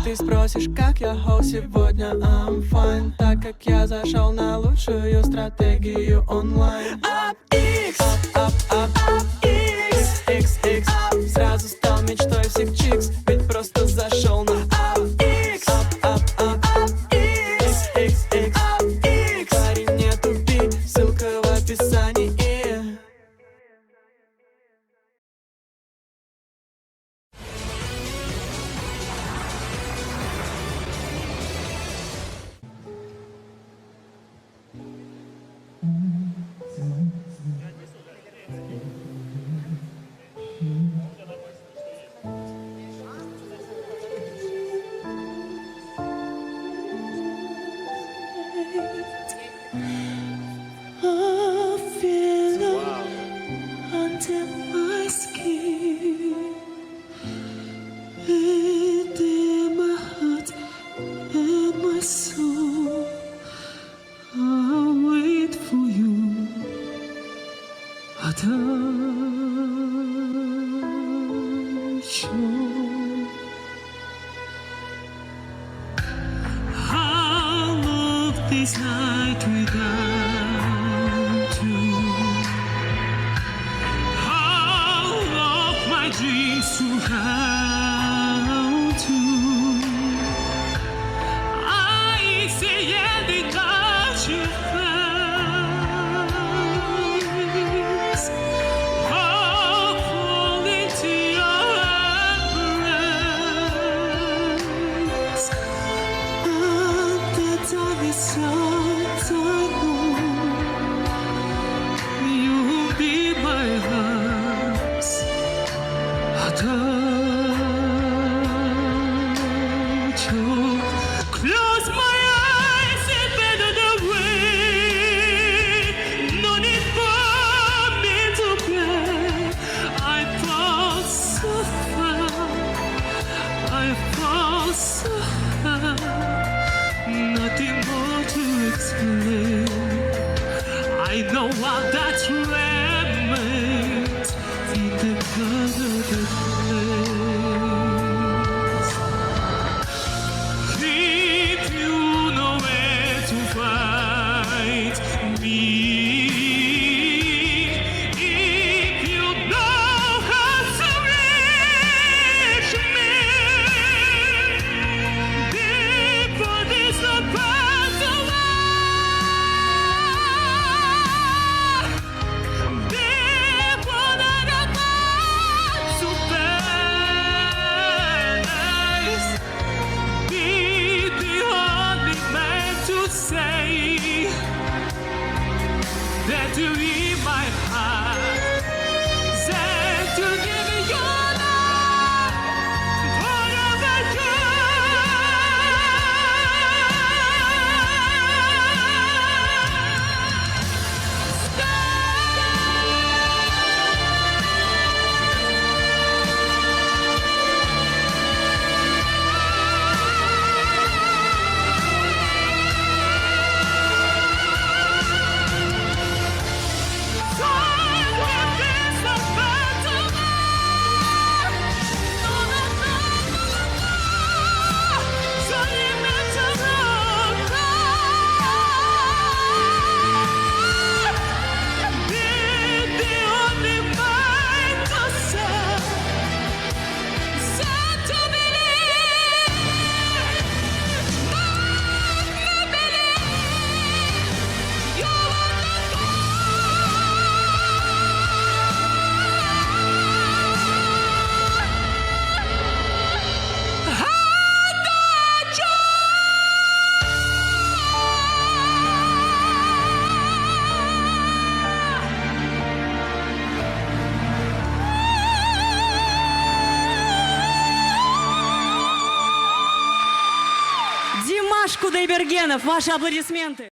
ты спросишь, как я хоу сегодня, I'm fine. Так как я зашел на лучшую стратегию онлайн. Up X, up, up, up, X, X, X, up. Сразу стал мечтой всех чикс, ведь просто зашел на Up X, up, up, up, up, X, X, X, up, X. Парень, не тупи, ссылка в описании. This night without you, all of my dreams surround you. I see the touch your face, fall into your embrace. The time is so. You'll be my heart's touch. Close my eyes and better the way. No need for me to play. I fall so far. I fall so far. Nothing more to explain. I know all that remains in the covered place. If you know where to find me, if you know how to reach me, before this love passes away. That to be my heart, said to give me your love, forever Димаш Кудайбергенов, ваши аплодисменты.